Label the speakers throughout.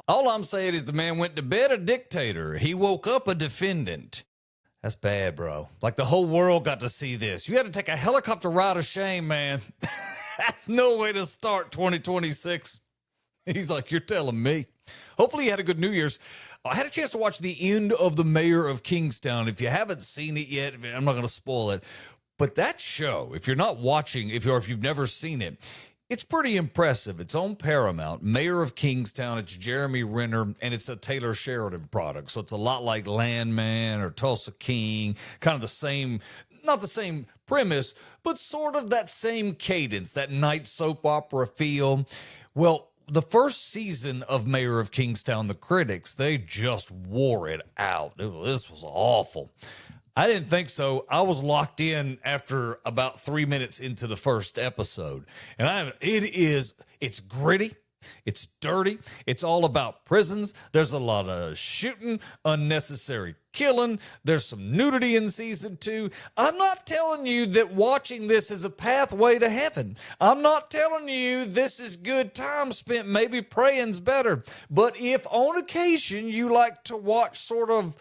Speaker 1: All I'm saying is the man went to bed a dictator. He woke up a defendant. That's bad, bro. Like the whole world got to see this. You had to take a helicopter ride of shame, man. That's no way to start 2026. He's like, you're telling me. Hopefully you had a good New Year's. I had a chance to watch the end of The Mayor of Kingstown. If you haven't seen it yet, I'm not going to spoil it. But that show, if you're not watching, if you've never seen it, it's pretty impressive. It's on Paramount. Mayor of Kingstown. It's Jeremy Renner, and it's a Taylor Sheridan product. So it's a lot like Landman or Tulsa King, kind of the same, not the same premise, but sort of that same cadence, that night soap opera feel. Well, the first season of Mayor of Kingstown, the critics, they just wore it out. This was awful. I didn't think so. I was locked in after about 3 minutes into the first episode. And it's gritty. It's dirty. It's all about prisons. There's a lot of shooting, unnecessary killing. There's some nudity in season 2. I'm not telling you that watching this is a pathway to heaven. I'm not telling you this is good time spent. Maybe praying's better. But if on occasion you like to watch sort of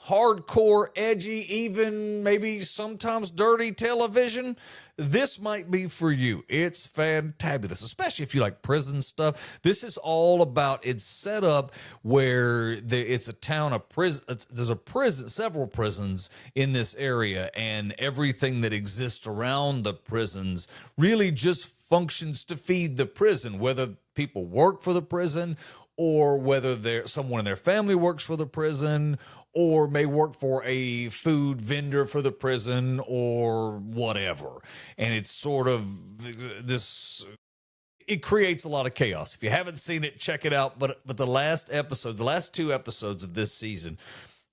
Speaker 1: hardcore, edgy, even maybe sometimes dirty television, this might be for you. It's fantabulous, especially if you like prison stuff. This is all about, it's set up where it's a town of prison. There's a prison, several prisons in this area, and everything that exists around the prisons really just functions to feed the prison, whether people work for the prison or whether someone in their family works for the prison, or may work for a food vendor for the prison or whatever. And it's sort of this, it creates a lot of chaos. If you haven't seen it, check it out. But the last 2 episodes of this season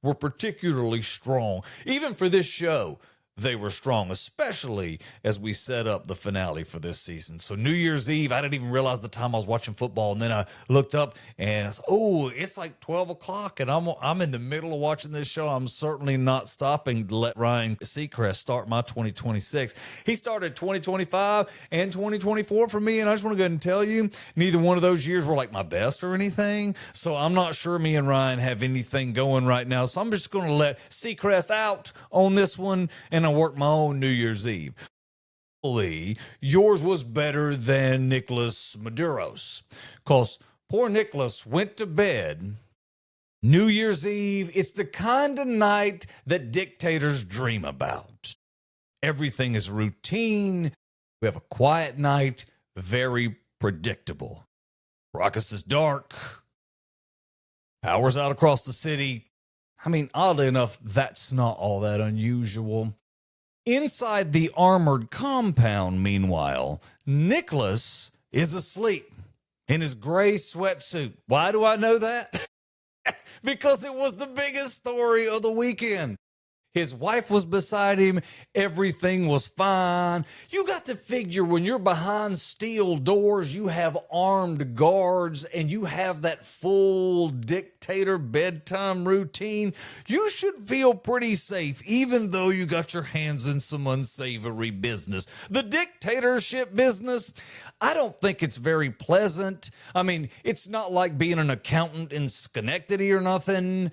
Speaker 1: were particularly strong. Even for this show, they were strong, especially as we set up the finale for this season. So New Year's Eve, I didn't even realize the time I was watching football. And then I looked up and I said, oh, it's like 12 o'clock and I'm in the middle of watching this show. I'm certainly not stopping to let Ryan Seacrest start my 2026. He started 2025 and 2024 for me. And I just want to go ahead and tell you, neither one of those years were like my best or anything. So I'm not sure me and Ryan have anything going right now. So I'm just going to let Seacrest out on this one, and I work my own New Year's Eve. Yours was better than Nicolas Maduro's, because poor Nicolas went to bed New Year's Eve. It's the kind of night that dictators dream about. Everything is routine. We have a quiet night, very predictable. Caracas is dark. Power's out across the city. I mean, oddly enough, that's not all that unusual. Inside the armored compound, meanwhile, Nicholas is asleep in his gray sweatsuit. Why do I know that? Because it was the biggest story of the weekend. His wife was beside him. Everything was fine. You got to figure when you're behind steel doors, you have armed guards, and you have that full dictator bedtime routine. You should feel pretty safe, even though you got your hands in some unsavory business. The dictatorship business, I don't think it's very pleasant. I mean, it's not like being an accountant in Schenectady or nothing.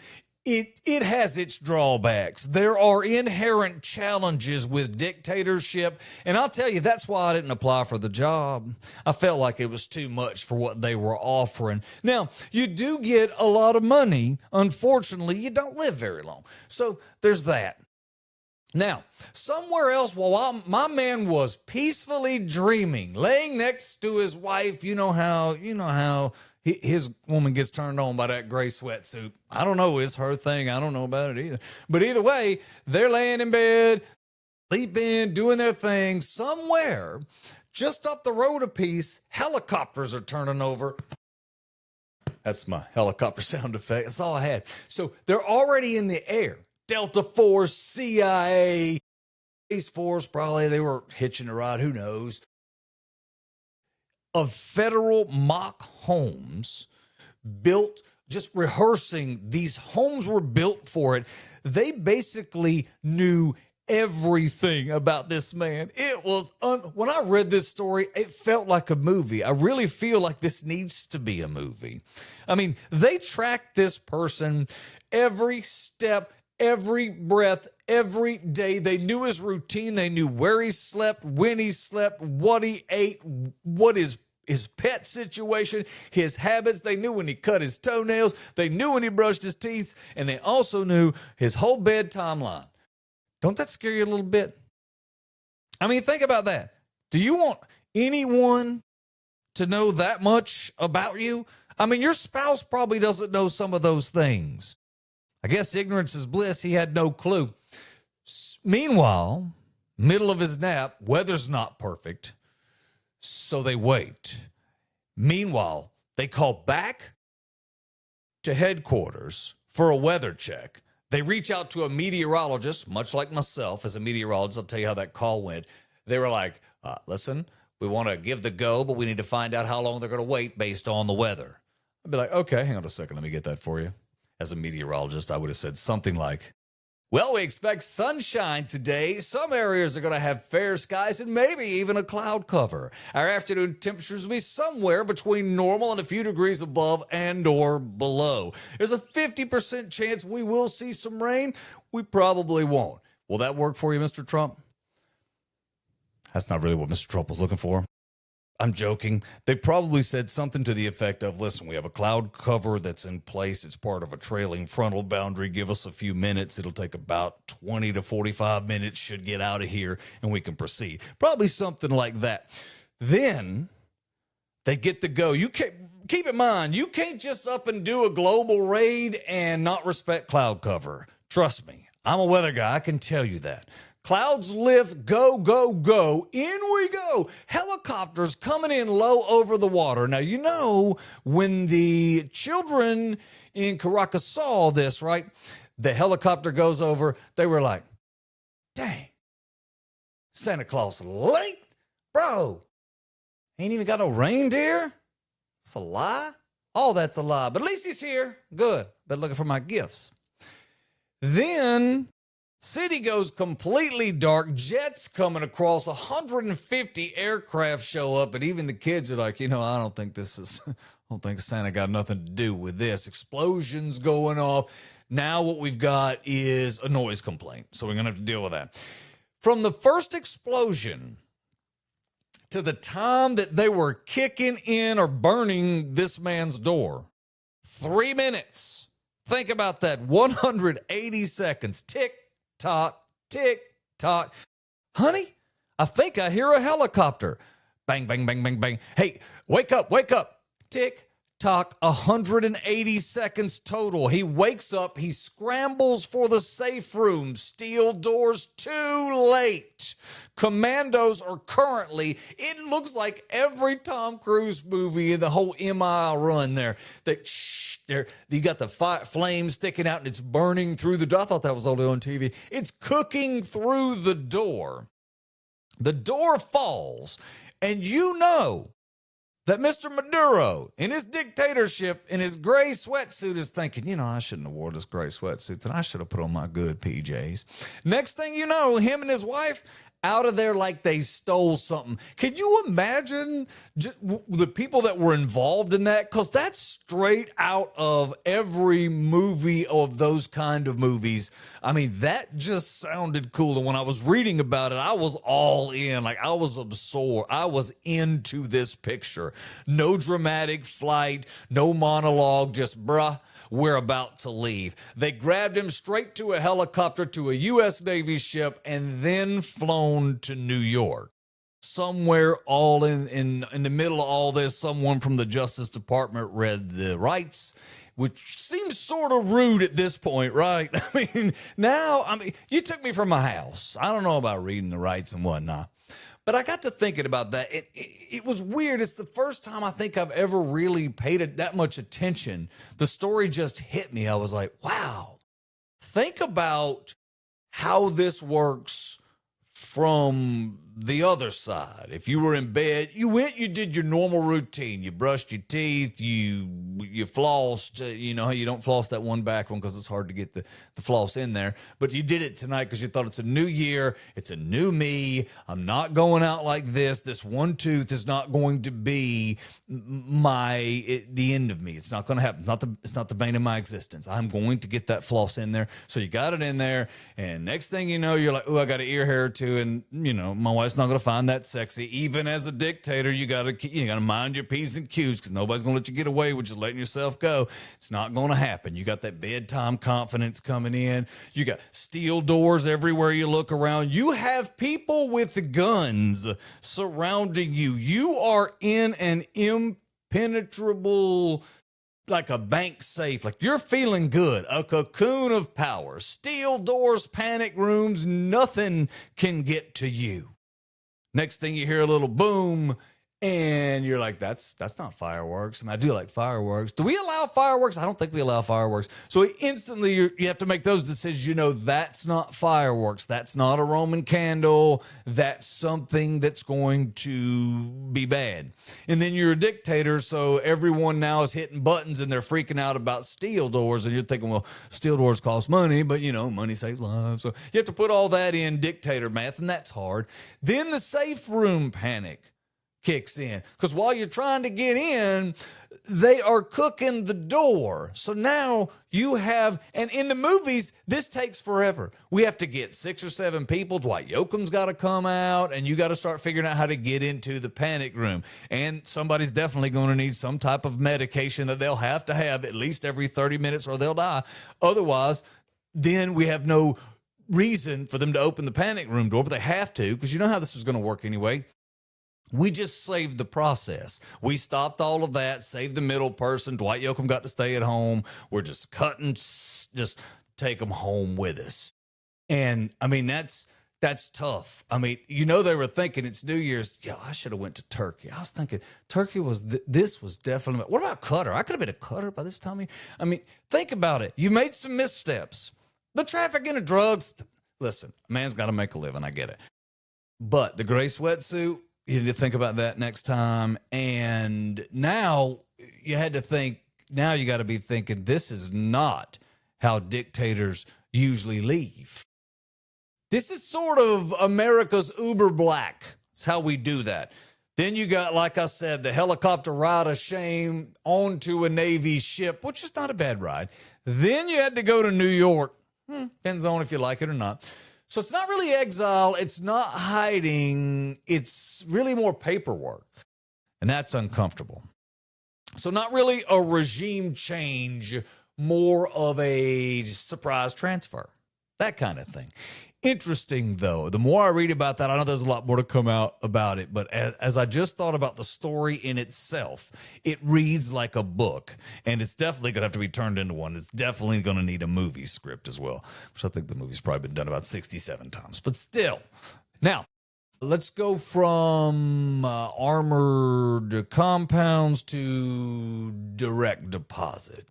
Speaker 1: It has its drawbacks. There are inherent challenges with dictatorship, and I'll tell you, that's why I didn't apply for the job. I felt like it was too much for what they were offering. Now, you do get a lot of money. Unfortunately, you don't live very long. So there's that. Now, somewhere else, while my man was peacefully dreaming, laying next to his wife, you know how his woman gets turned on by that gray sweatsuit. I don't know, it's her thing. I don't know about it either. But either way, they're laying in bed, sleeping, doing their thing. Somewhere, just up the road a piece, helicopters are turning over. That's my helicopter sound effect. That's all I had. So they're already in the air. Delta Force, CIA, Space Force, probably they were hitching a ride, who knows. Of federal mock homes built, just rehearsing, these homes were built for it. They basically knew everything about this man. It was, when I read this story, it felt like a movie. I really feel like this needs to be a movie. I mean, they tracked this person every step, every breath, every day. They knew his routine. They knew where he slept, when he slept, what he ate, what his pet situation, his habits. They knew when he cut his toenails. They knew when he brushed his teeth. And they also knew his whole bedtime line. Don't that scare you a little bit? I mean, think about that. Do you want anyone to know that much about you? I mean, your spouse probably doesn't know some of those things. I guess ignorance is bliss. He had no clue. Meanwhile, middle of his nap, weather's not perfect, so they wait. Meanwhile, they call back to headquarters for a weather check. They reach out to a meteorologist, much like myself as a meteorologist. I'll tell you how that call went. They were like, listen, we want to give the go, but we need to find out how long they're going to wait based on the weather. I'd be like, okay, hang on a second. Let me get that for you. As a meteorologist, I would have said something like, well, we expect sunshine today. Some areas are going to have fair skies and maybe even a cloud cover. Our afternoon temperatures will be somewhere between normal and a few degrees above and or below. There's a 50% chance we will see some rain. We probably won't. Will that work for you, Mr. Trump? That's not really what Mr. Trump was looking for. I'm joking. They probably said something to the effect of, listen, we have a cloud cover that's in place. It's part of a trailing frontal boundary. Give us a few minutes. It'll take about 20 to 45 minutes. Should get out of here and we can proceed. Probably something like that. Then they get the go. You can't, keep in mind, you can't just up and do a global raid and not respect cloud cover. Trust me, I'm a weather guy. I can tell you that. Clouds lift, go, go, go. In we go. Helicopters coming in low over the water. Now, you know, when the children in Caracas saw this, right? The helicopter goes over. They were like, dang, Santa Claus late? Bro, ain't even got no reindeer? It's a lie? Oh, that's a lie. But at least he's here. Good. Been looking for my gifts. Then city goes completely dark. Jets coming across. 150 aircraft show up, and even the kids are like, you know, I don't think Santa got nothing to do with this. Explosions going off. Now what we've got is a noise complaint, so we're going to have to deal with that. From the first explosion to the time that they were kicking in or burning this man's door, 3 minutes. Think about that. 180 seconds. Tick, tock, tick, tock. Honey, I think I hear a helicopter. Bang, bang, bang, bang, bang. Hey, wake up, wake up. Tick, tock, 180 seconds total. He wakes up. He scrambles for the safe room. Steel doors, too late. Commandos are currently, it looks like every Tom Cruise movie in the whole MI run there. You got the flames sticking out and it's burning through the door. I thought that was only on TV. It's cooking through the door. The door falls, and you know that Mr. Maduro, in his dictatorship, in his gray sweatsuit, is thinking, you know, I shouldn't have worn this gray sweatsuit, and I should have put on my good PJs. Next thing you know, him and his wife out of there like they stole something. Can you imagine the people that were involved in that? Because that's straight out of every movie of those kind of movies. I mean, that just sounded cool. And when I was reading about it, I was all in. Like, I was absorbed. I was into this picture. No dramatic flight, no monologue, just bruh, we're about to leave. They grabbed him straight to a helicopter to a U.S. Navy ship and then flown to New York. Somewhere all in the middle of all this, someone from the Justice Department read the rights, which seems sort of rude at this point, right? I mean, you took me from my house. I don't know about reading the rights and whatnot. But I got to thinking about that. It was weird. It's the first time I think I've ever really paid it that much attention. The story just hit me. I was like, wow, think about how this works from the other side. If you were in bed, you did your normal routine. You brushed your teeth, you flossed. You know how you don't floss that one back one because it's hard to get the floss in there. But you did it tonight because you thought it's a new year. It's a new me. I'm not going out like this. This one tooth is not going to be the end of me. It's not going to happen. It's not the bane of my existence. I'm going to get that floss in there. So you got it in there. And next thing you know, you're like, oh, I got an ear hair or two. And, you know, my wife's not going to find that sexy. Even as a dictator, you got to mind your P's and Q's because nobody's going to let you get away with just letting yourself go. It's not going to happen. You got that bedtime confidence coming in. You got steel doors everywhere you look around. You have people with guns surrounding you. You are in an impenetrable, like a bank safe, like you're feeling good, a cocoon of power, steel doors, panic rooms, nothing can get to you. Next thing you hear a little boom, and you're like, that's not fireworks. And I do like fireworks. Do we allow fireworks? I don't think we allow fireworks. So instantly you have to make those decisions. You know, that's not fireworks. That's not a Roman candle. That's something that's going to be bad. And then you're a dictator, so everyone now is hitting buttons and they're freaking out about steel doors. And you're thinking, well, steel doors cost money, but, you know, money saves lives. So you have to put all that in dictator math, and that's hard. Then the safe room panic kicks in because while you're trying to get in, they are cooking the door. So now you have, and in the movies, this takes forever. We have to get 6 or 7 people. Dwight Yoakam's got to come out, and you got to start figuring out how to get into the panic room. And somebody's definitely going to need some type of medication that they'll have to have at least every 30 minutes or they'll die. Otherwise, then we have no reason for them to open the panic room door, but they have to because you know how this was going to work anyway. We just saved the process. We stopped all of that, saved the middle person. Dwight Yoakam got to stay at home. We're just cutting, just take them home with us. And, I mean, that's tough. I mean, you know, they were thinking it's New Year's. Yeah, I should have went to Turkey. I was thinking Turkey was, this was definitely, what about Qatar? I could have been a Qatar by this time. I mean, think about it. You made some missteps. The trafficking of drugs, listen, a man's got to make a living. I get it. But the gray sweatsuit, you need to think about that next time. And now you had to think, now you got to be thinking, this is not how dictators usually leave. This is sort of America's Uber Black. It's how we do that. Then you got, like I said, the helicopter ride of shame onto a Navy ship, which is not a bad ride. Then you had to go to New York. Depends on if you like it or not. So it's not really exile. It's not hiding. It's really more paperwork. And that's uncomfortable. So not really a regime change, more of a surprise transfer. That kind of thing. Interesting, though. The more I read about that, I know there's a lot more to come out about it, but as I just thought about the story in itself, it reads like a book, and it's definitely going to have to be turned into one. It's definitely going to need a movie script as well, which I think the movie's probably been done about 67 times, but still. Now, let's go from armored compounds to direct deposit.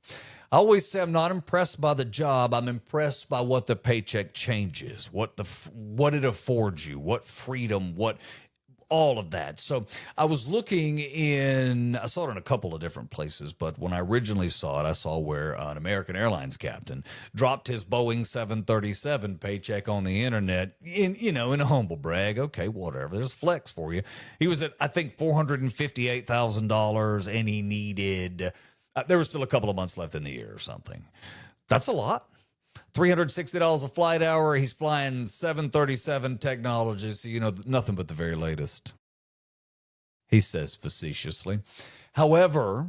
Speaker 1: I always say I'm not impressed by the job. I'm impressed by what the paycheck changes, what it affords you, what freedom, what all of that. So I was looking I saw it in a couple of different places, but when I originally saw it, I saw where an American Airlines captain dropped his Boeing 737 paycheck on the internet in a humble brag. Okay, whatever. There's flex for you. He was at, I think, $458,000, and he needed... there was still a couple of months left in the year or something. That's a lot. $360 a flight hour. He's flying 737 technology, so nothing but the very latest. He says facetiously. However,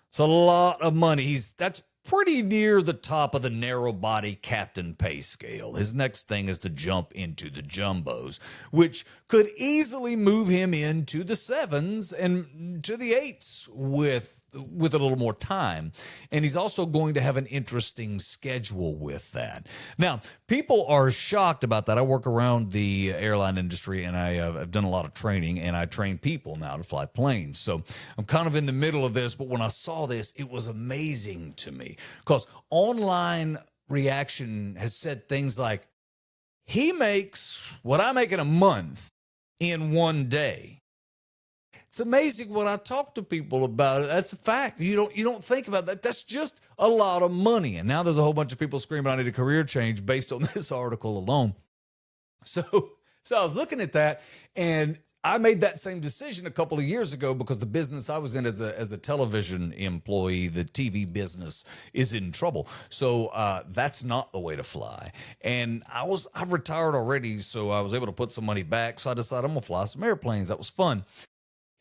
Speaker 1: it's a lot of money. That's pretty near the top of the narrow body captain pay scale. His next thing is to jump into the jumbos, which could easily move him into the 7s and to the 8s with a little more time. And he's also going to have an interesting schedule with that. Now, people are shocked about that. I work around the airline industry, and I've done a lot of training, and I train people now to fly planes. So I'm kind of in the middle of this, but when I saw this, it was amazing to me because online reaction has said things like, he makes what I make in a month in one day. It's amazing when I talk to people about it. That's a fact. You don't think about that. That's just a lot of money. And now there's a whole bunch of people screaming, I need a career change based on this article alone. So I was looking at that, and I made that same decision a couple of years ago because the business I was in as a television employee, the TV business, is in trouble. So that's not the way to fly. And I've retired already, so I was able to put some money back. So I decided I'm gonna fly some airplanes. That was fun.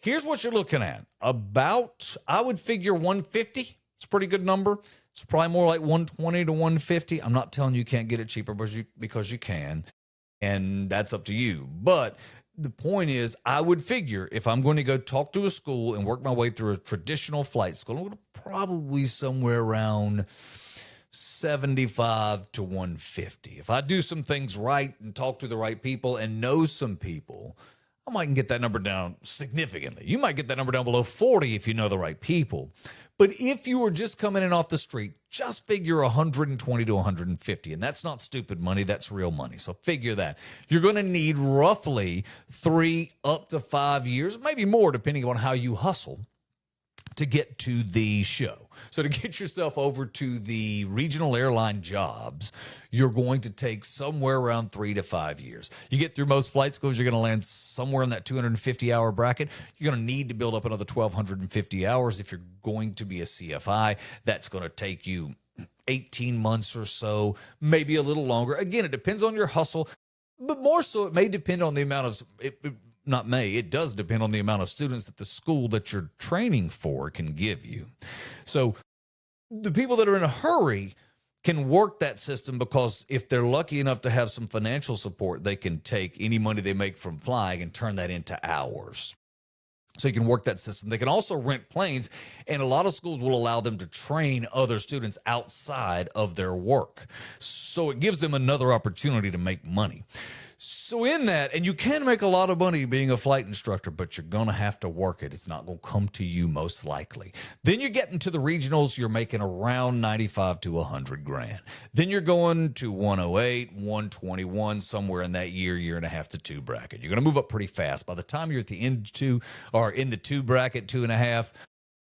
Speaker 1: Here's what you're looking at. About, I would figure 150. It's a pretty good number. It's probably more like 120 to 150. I'm not telling you can't get it cheaper because you can, and that's up to you. But the point is, I would figure if I'm going to go talk to a school and work my way through a traditional flight school, I'm going to probably somewhere around 75 to 150. If I do some things right and talk to the right people and know some people, I might get that number down significantly. You might get that number down below 40 if you know the right people. But if you were just coming in off the street, just figure 120 to 150. And that's not stupid money. That's real money. So figure that. You're going to need roughly 3 up to 5 years, maybe more, depending on how you hustle, to get to the show. So to get yourself over to the regional airline jobs, you're going to take somewhere around 3 to 5 years. You get through most flight schools, you're going to land somewhere in that 250-hour bracket. You're going to need to build up another 1,250 hours. If you're going to be a CFI, that's going to take you 18 months or so, maybe a little longer. Again, it depends on your hustle, but more so it may depend on the amount of... It does depend on the amount of students that the school that you're training for can give you. So the people that are in a hurry can work that system because if they're lucky enough to have some financial support, they can take any money they make from flying and turn that into hours. So you can work that system. They can also rent planes, and a lot of schools will allow them to train other students outside of their work. So it gives them another opportunity to make money. So in that, and you can make a lot of money being a flight instructor, but you're going to have to work it. It's not going to come to you most likely. Then you get into the regionals, you're making around 95 to 100 grand. Then you're going to 108, 121, somewhere in that year and a half to 2 bracket. You're going to move up pretty fast. By the time you're at the end 2 or in the 2 bracket, 2.5,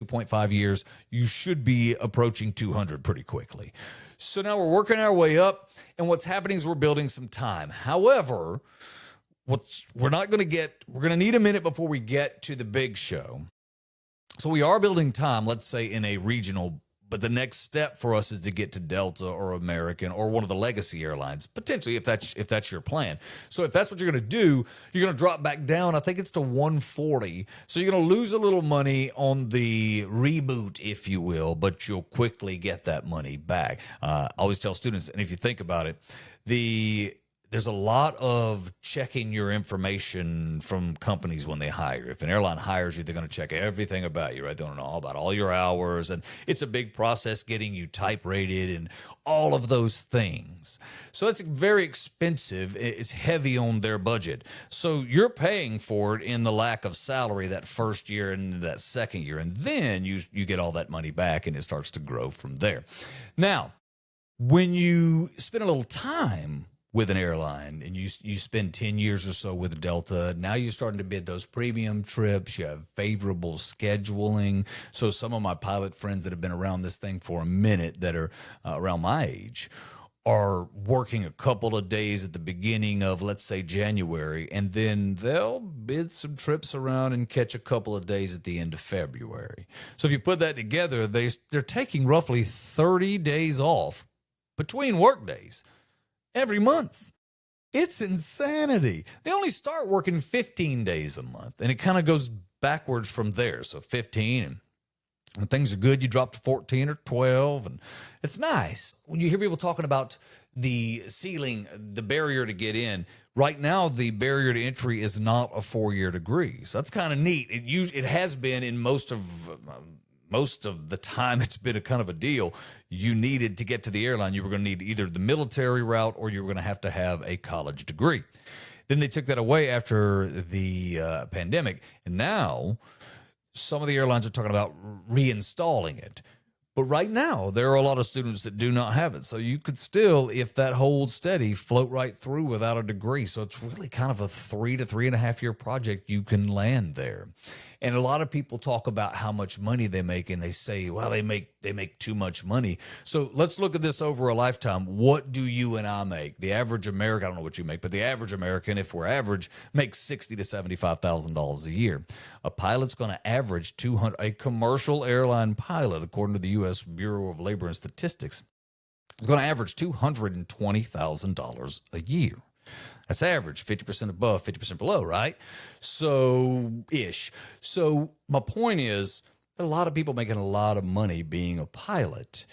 Speaker 1: 2.5 years, you should be approaching 200 pretty quickly. So now we're working our way up, and what's happening is we're building some time. However, we're going to need a minute before we get to the big show. So we are building time, let's say in a regional, but the next step for us is to get to Delta or American or one of the legacy airlines, potentially if that's your plan. So if that's what you're going to do, you're going to drop back down. I think it's to 140. So you're going to lose a little money on the reboot, if you will, but you'll quickly get that money back. I always tell students, and if you think about it, there's a lot of checking your information from companies when they hire. If an airline hires you, they're going to check everything about you, right? They want to know all about all your hours, and it's a big process getting you type rated and all of those things. So it's very expensive. It's heavy on their budget. So you're paying for it in the lack of salary that first year and that second year, and then you get all that money back, and it starts to grow from there. Now, when you spend a little time with an airline and you spend 10 years or so with Delta, now you're starting to bid those premium trips. You have favorable scheduling. So some of my pilot friends that have been around this thing for a minute that are around my age are working a couple of days at the beginning of, let's say, January, and then they'll bid some trips around and catch a couple of days at the end of February. So if you put that together, they're taking roughly 30 days off between work days every month. It's insanity. They only start working 15 days a month, and it kind of goes backwards from there. So 15, and when things are good, you drop to 14 or 12, and it's nice. When you hear people talking about the ceiling, the barrier to get in, right now the barrier to entry is not a 4-year degree. So that's kind of neat. It has been in most of the time. It's been a kind of a deal. You needed to get to the airline, you were going to need either the military route or you were going to have a college degree. Then they took that away after the pandemic, and now some of the airlines are talking about reinstalling it. But right now, there are a lot of students that do not have it. So you could still, if that holds steady, float right through without a degree. So it's really kind of a 3 to 3.5 year project you can land there. And a lot of people talk about how much money they make, and they say, well, they make too much money. So let's look at this over a lifetime. What do you and I make? The average American, I don't know what you make, but the average American, if we're average, makes $60,000 to $75,000 a year. A pilot's going to average a commercial airline pilot, according to the U.S. Bureau of Labor and Statistics, is going to average $220,000 a year. That's average, 50% above, 50% below, right? So-ish. So my point is, a lot of people making a lot of money being a pilot.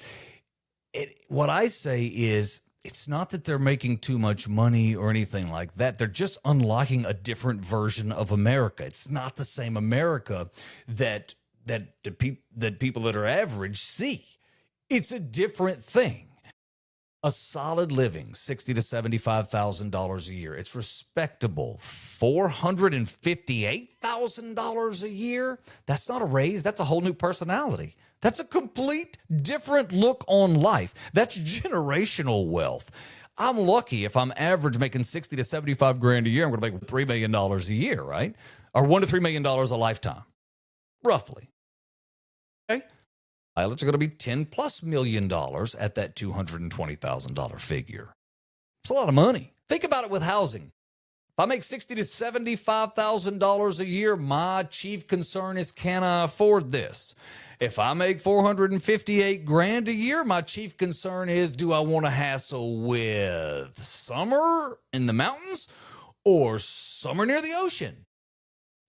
Speaker 1: What I say is, it's not that they're making too much money or anything like that. They're just unlocking a different version of America. It's not the same America that people that are average see. It's a different thing. A solid living, $60,000 to $75,000 a year. It's respectable. $458,000 a year. That's not a raise. That's a whole new personality. That's a complete different look on life. That's generational wealth. I'm lucky if I'm average making 60 to 75 grand a year, I'm going to make $3 million a year, right? Or $1 to $3 million a lifetime, roughly. Okay. Pilots are going to be $10+ million at that $220,000 figure. It's a lot of money. Think about it with housing. If I make $60,000 to $75,000 a year, my chief concern is, can I afford this? If I make 458 grand a year, my chief concern is, do I want to hassle with summer in the mountains or summer near the ocean?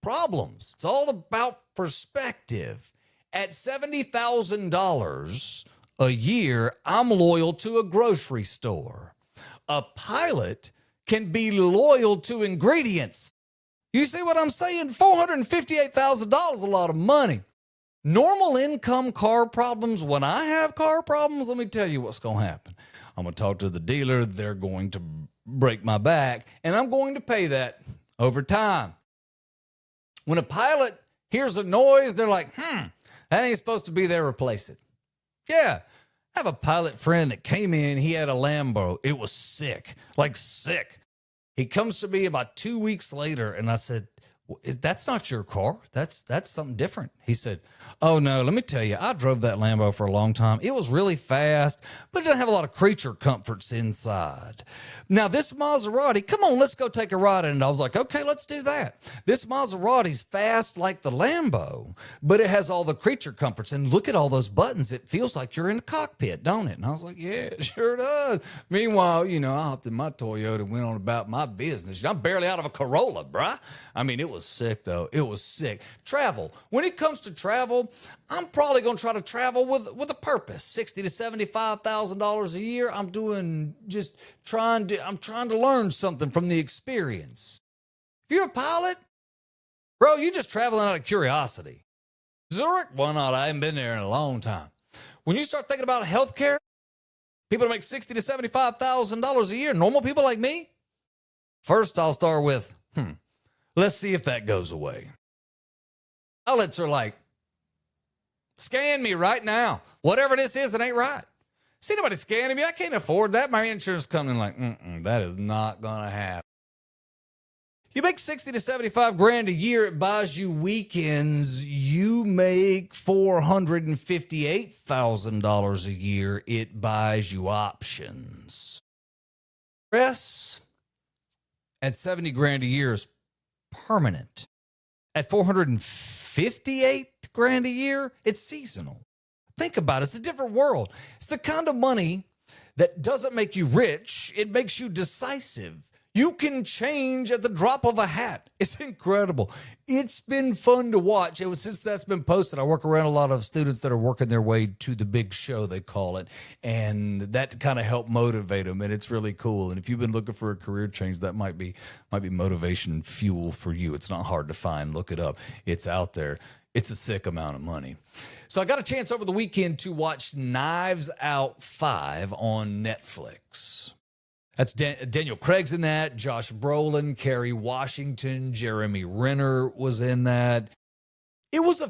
Speaker 1: Problems. It's all about perspective. At $70,000 a year, I'm loyal to a grocery store. A pilot can be loyal to ingredients. You see what I'm saying? $458,000 is a lot of money. Normal income car problems, when I have car problems, let me tell you what's going to happen. I'm going to talk to the dealer. They're going to break my back, and I'm going to pay that over time. When a pilot hears a noise, they're like, that ain't supposed to be there, replace it. Yeah. I have a pilot friend that came in. He had a Lambo. It was sick, like sick. He comes to me about 2 weeks later, and I said, that's not your car. That's something different. He said, oh, no, let me tell you, I drove that Lambo for a long time. It was really fast, but it didn't have a lot of creature comforts inside. Now, this Maserati, come on, let's go take a ride in it. I was like, okay, let's do that. This Maserati's fast like the Lambo, but it has all the creature comforts. And look at all those buttons. It feels like you're in the cockpit, don't it? And I was like, yeah, it sure does. Meanwhile, I hopped in my Toyota and went on about my business. I'm barely out of a Corolla, bruh. I mean, it was sick, though. It was sick. Travel. When it comes to travel, I'm probably going to try to travel with a purpose. $60,000 to $75,000 a year. I'm trying to learn something from the experience. If you're a pilot, bro, you're just traveling out of curiosity. Zurich? Why not? I haven't been there in a long time. When you start thinking about healthcare, people make $60,000 to $75,000 a year, normal people like me, first I'll start with, let's see if that goes away. Pilots are like, scan me right now. Whatever this is, it ain't right. See nobody scanning me. I can't afford that. My insurance company like, that is not going to happen. You make 60 to 75 grand a year. It buys you weekends. You make $458,000 a year. It buys you options. Stress at 70 grand a year is permanent. At 458 grand a year, it's seasonal. Think about it. It's a different world. It's the kind of money that doesn't make you rich. It makes you decisive. You can change at the drop of a hat. It's incredible. It's been fun to watch. Since that's been posted, I work around a lot of students that are working their way to the big show, they call it, and that kind of helped motivate them, and it's really cool. And if you've been looking for a career change, that might be motivation fuel for you. It's not hard to find. Look it up. It's out there. It's a sick amount of money. So I got a chance over the weekend to watch Knives Out 5 on Netflix. That's Daniel Craig's in that, Josh Brolin, Kerry Washington, Jeremy Renner was in that. It was a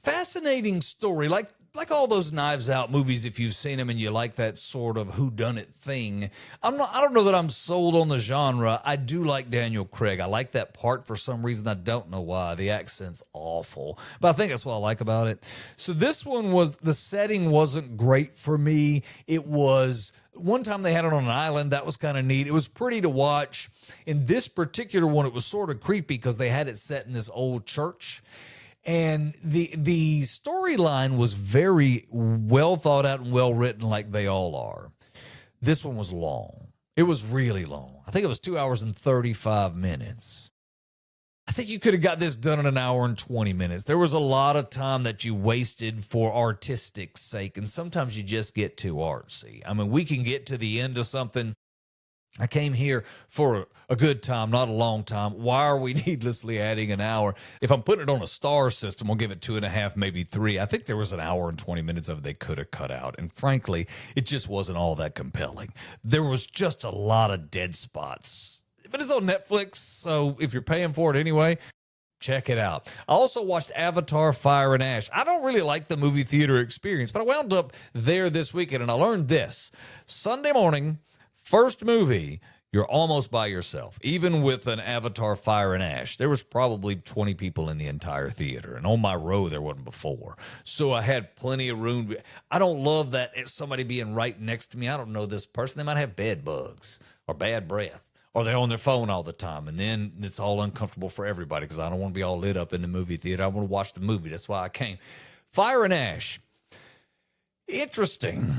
Speaker 1: fascinating story. Like like all those Knives Out movies, if you've seen them and you like that sort of whodunit thing, I don't know that I'm sold on the genre. I do like Daniel Craig. I like that part for some reason. I don't know why. The accent's awful, but I think that's what I like about it. So this one the setting wasn't great for me. It was, one time they had it on an island. That was kind of neat. It was pretty to watch. In this particular one, it was sort of creepy because they had it set in this old church. And the storyline was very well thought out and well written, like they all are. This one was long. It was really long. I think it was 2 hours and 35 minutes. I think you could have got this done in an hour and 20 minutes. There was a lot of time that you wasted for artistic sake, and sometimes you just get too artsy. I mean, we can get to the end of something. I came here for a good time, not a long time. Why are we needlessly adding an hour? If I'm putting it on a star system, I'll give it 2.5, maybe 3. I think there was an hour and 20 minutes of it they could have cut out. And frankly, it just wasn't all that compelling. There was just a lot of dead spots. But it's on Netflix, so if you're paying for it anyway, check it out. I also watched Avatar: Fire and Ash. I don't really like the movie theater experience, but I wound up there this weekend, and I learned this. Sunday morning, first movie, you're almost by yourself. Even with an Avatar: Fire and Ash, there was probably 20 people in the entire theater. And on my row, there wasn't before. So I had plenty of room. I don't love that it's somebody being right next to me. I don't know this person. They might have bed bugs or bad breath, or they're on their phone all the time. And then it's all uncomfortable for everybody because I don't want to be all lit up in the movie theater. I want to watch the movie. That's why I came. Fire and Ash. Interesting.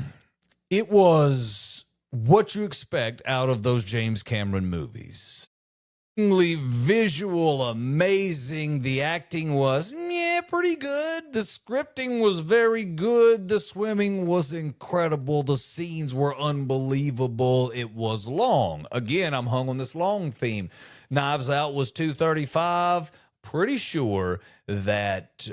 Speaker 1: It was what you expect out of those James Cameron movies. Visual, amazing. The acting was, pretty good. The scripting was very good. The swimming was incredible. The scenes were unbelievable. It was long. Again, I'm hung on this long theme. Knives Out was 235. Pretty sure that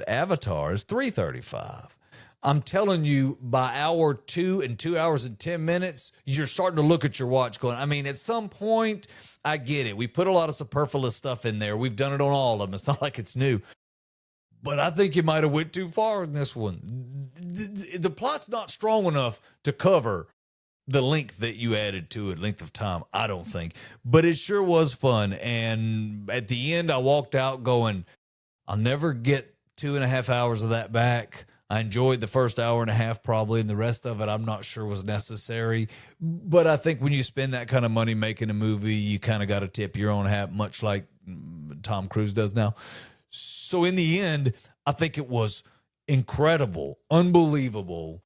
Speaker 1: Avatar is 335. I'm telling you, by hour 2 and 2 hours and 10 minutes, you're starting to look at your watch going, I mean, at some point, I get it. We put a lot of superfluous stuff in there. We've done it on all of them. It's not like it's new. But I think you might have went too far in this one. The plot's not strong enough to cover the length that you added to it, length of time, I don't think. But it sure was fun. And at the end, I walked out going, I'll never get 2.5 hours of that back. I enjoyed the first hour and a half probably, and the rest of it I'm not sure was necessary. But I think when you spend that kind of money making a movie, you kind of got to tip your own hat, much like Tom Cruise does now. So in the end, I think it was incredible, unbelievably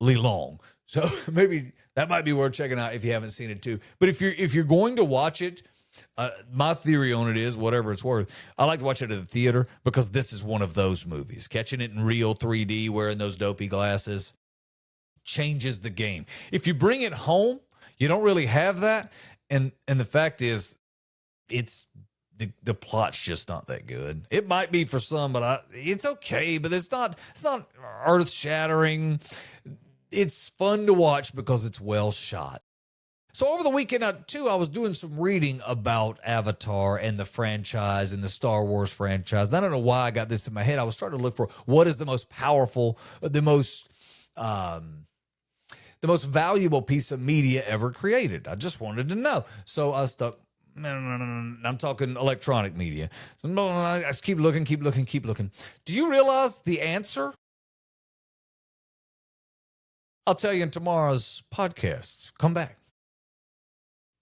Speaker 1: long. So maybe that might be worth checking out if you haven't seen it too. But if you're going to watch it, my theory on it is, whatever it's worth, I like to watch it at the theater because this is one of those movies. Catching it in real 3D, wearing those dopey glasses, changes the game. If you bring it home, you don't really have that. And the fact is, it's the plot's just not that good. It might be for some, but it's okay. But it's not earth shattering. It's fun to watch because it's well shot. So over the weekend, too, I was doing some reading about Avatar and the franchise and the Star Wars franchise. I don't know why I got this in my head. I was starting to look for what is the most powerful, the most valuable piece of media ever created. I just wanted to know. So I stuck. I'm talking electronic media. So I just keep looking. Do you realize the answer? I'll tell you in tomorrow's podcast. Come back.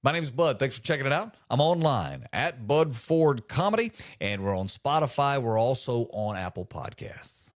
Speaker 1: My name is Bud. Thanks for checking it out. I'm online at Bud Ford Comedy, and we're on Spotify. We're also on Apple Podcasts.